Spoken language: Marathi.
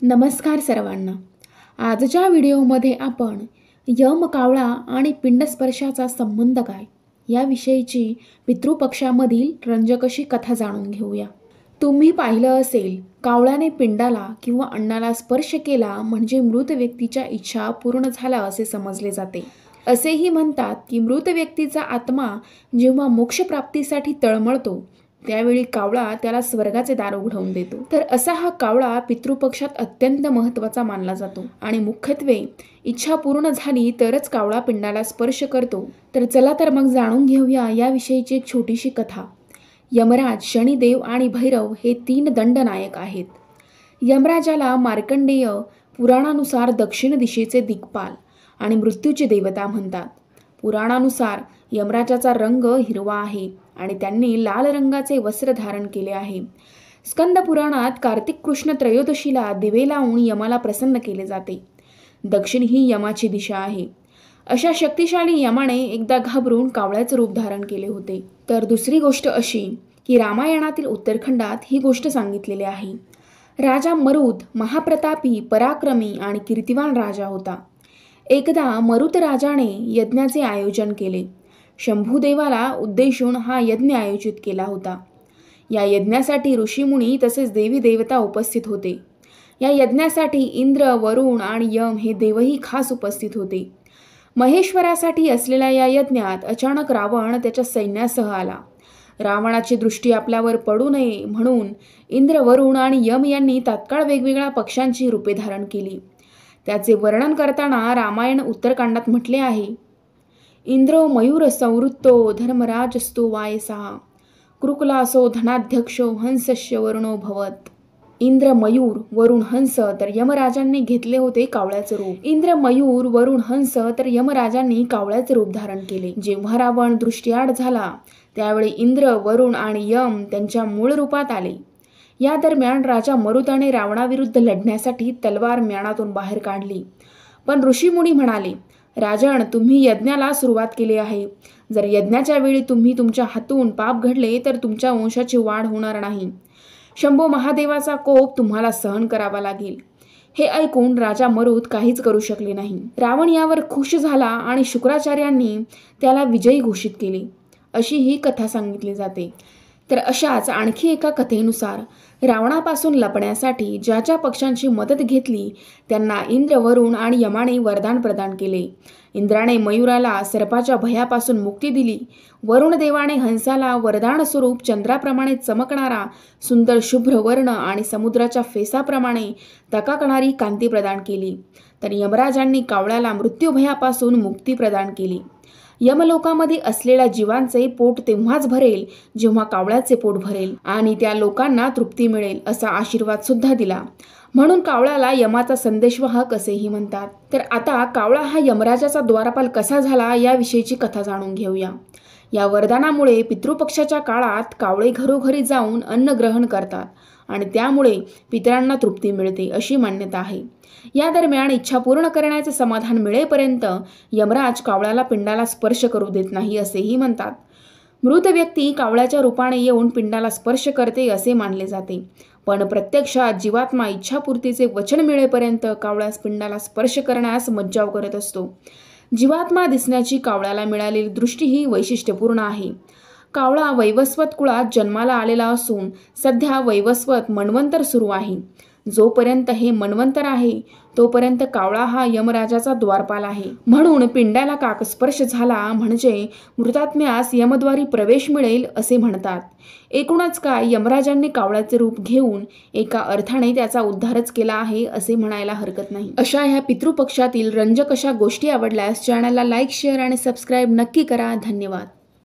नमस्कार सर्वांना। आजच्या व्हिडिओमध्ये आपण यम, कावळा आणि पिंडस्पर्शाचा संबंध काय याविषयीची पितृपक्षामधील रंजक अशी कथा जाणून घेऊया। तुम्ही पाहिलं असेल, कावळ्याने पिंडाला किंवा अन्नाला स्पर्श केला म्हणजे मृत व्यक्तीच्या इच्छा पूर्ण झाल्या असे समजले जाते। असेही म्हणतात की मृत व्यक्तीचा आत्मा जेव्हा मोक्षप्राप्तीसाठी तळमळतो त्यावेळी कावळा त्याला स्वर्गाचे दार उघडवून देतो। तर असा हा कावळा पितृपक्षात अत्यंत महत्त्वाचा मानला जातो आणि मुख्यत्वे इच्छा पूर्ण झाली तरच कावळा पिंडाला स्पर्श करतो। तर चला तर मग जाणून घेऊया याविषयीची एक छोटीशी कथा। यमराज, शनिदेव आणि भैरव हे 3 दंडनायक आहेत। यमराजाला मार्कंडेय पुराणानुसार दक्षिण दिशेचे दिग्पाल आणि मृत्यूची देवता म्हणतात। पुराणानुसार यमराजाचा रंग हिरवा आहे आणि त्यांनी लाल रंगाचे वस्त्र धारण केले आहे। स्कंद पुराणात कार्तिक कृष्ण त्रयोदशीला दिवे लावून यमाला प्रसन्न केले जाते। दक्षिण ही यमाची दिशा आहे। अशा शक्तिशाली यमाने एकदा घाबरून कावळ्याचे रूप धारण केले होते। तर दुसरी गोष्ट अशी की रामायणातील उत्तरखंडात ही गोष्ट सांगितलेली आहे। राजा मरुद महाप्रतापी, पराक्रमी आणि कीर्तिवान राजा होता। एकदा मरुत राजाने यज्ञाचे आयोजन केले। शंभूदेवाला उद्देशून हा यज्ञ आयोजित केला होता। या यज्ञासाठी ऋषीमुनी तसेच देवी देवता उपस्थित होते। या यज्ञासाठी इंद्र, वरुण आणि यम हे देवही खास उपस्थित होते। महेश्वरासाठी असलेल्या या यज्ञात अचानक रावण त्याच्या सैन्यासह आला। रावणाची दृष्टी आपल्यावर पडू नये म्हणून इंद्र, वरुण आणि यम यांनी तात्काळ वेगवेगळ्या पक्षांची रूपे धारण केली। त्याचे वर्णन करताना रामायण उत्तरकांडात म्हटले आहे, इंद्रो मयूर संवृत्तो धर्मराजस्तु वायसः कृकुलासो धनाध्यक्षो हंसस्य वरुणो भवत। इंद्र मयूर, वरुण हंस तर यमराजांनी घेतले होते कावळ्याचे रूप। इंद्र मयूर, वरुण हंस तर यमराजांनी कावळ्याचे रूप धारण केले। जेव्हा रावण दृष्टीआड झाला त्यावेळी इंद्र, वरुण आणि यम त्यांच्या मूळ रूपात आले। या दरम्यान राजा मरुताने रावणाविरुद्ध लढण्यासाठी तलवार म्याणातून बाहेर काढली। पण ऋषीमुनी म्हणाले, राजन, तुम्ही यज्ञाला सुरुवात केली आहे। जर यज्ञाच्या वेळी तुम्ही तुमच्या हातून पाप घडले तर तुमच्या वंशाची वाढ होणार नाही। शंभो महादेवाचा कोप तुम्हाला सहन करावा लागेल। हे ऐकून राजा मरुत काहीच करू शकले नाही। रावण यावर खुश झाला आणि शुक्राचार्यांनी त्याला विजयी घोषित केले, अशी ही कथा सांगितली जाते। तर अशाच आणखी एका कथेनुसार रावणापासून लपण्यासाठी ज्या ज्या पक्षांची मदत घेतली त्यांना इंद्र, वरुण आणि यमाने वरदान प्रदान केले। इंद्राने मयूराला सर्पाच्या भयापासून मुक्ती दिली। वरुण देवाने हंसाला वरदान स्वरूप चंद्राप्रमाणे चमकणारा सुंदर शुभ्र वर्ण आणि समुद्राच्या फेसाप्रमाणे तकाकणारी कांती प्रदान केली। तर यमराजांनी कावळ्याला मृत्यूभयापासून मुक्ती प्रदान केली। यमलोकामध्ये असलेल्या जीवांचे पोट तेव्हाच भरेल जेव्हा कावळ्याचे पोट भरेल आणि त्या लोकांना तृप्ती मिळेल असा आशीर्वाद सुद्धा दिला। म्हणून कावळ्याला यमाचा संदेशवाहक असेही म्हणतात। तर आता कावळा हा यमराजाचा द्वारपाल कसा झाला याविषयीची कथा जाणून घेऊया। या वरदानामुळे पितृपक्षाच्या काळात कावळे घरोघरी जाऊन अन्न ग्रहण करतात आणि त्यामुळे पितरांना तृप्ती मिळते अशी मान्यता आहे। या दरम्यान इच्छा पूर्ण करण्याचे समाधान मिळेपर्यंत यमराज कावळ्याला पिंडाला स्पर्श करू देत नाही असेही म्हणतात। मृत व्यक्ती कावळ्याच्या रूपाने येऊन पिंडाला स्पर्श करते असे मानले जाते, पण प्रत्यक्षात जीवात्मा इच्छापूर्तीचे वचन मिळेपर्यंत कावळ्यास पिंडाला स्पर्श करण्यास मज्जाव करत असतो। जीवात्मा दिसण्याची कावळ्याला मिळालेली दृष्टी ही वैशिष्ट्यपूर्ण आहे। कावळा वैवस्वत कुळात जन्माला आलेला असून सध्या वैवस्वत मन्वंतर सुरू आहे। जोपर्यंत हे मन्वंतर आहे तोपर्यंत कावळा हा यमराजाचा द्वारपाल आहे। म्हणून पिंडाला काकस्पर्श झाला म्हणजे मृतात्म्यास यमद्वारी प्रवेश मिळेल असे म्हणतात। एकूणच काय, यमराजांनी कावळ्याचे रूप घेऊन एका अर्थाने त्याचा उद्धारच केला आहे असे म्हणायला हरकत नाही। अशा ह्या पितृपक्षातील रंजक अशा गोष्टी आवडल्यास चॅनलला लाईक, शेअर आणि सबस्क्राईब नक्की करा। धन्यवाद।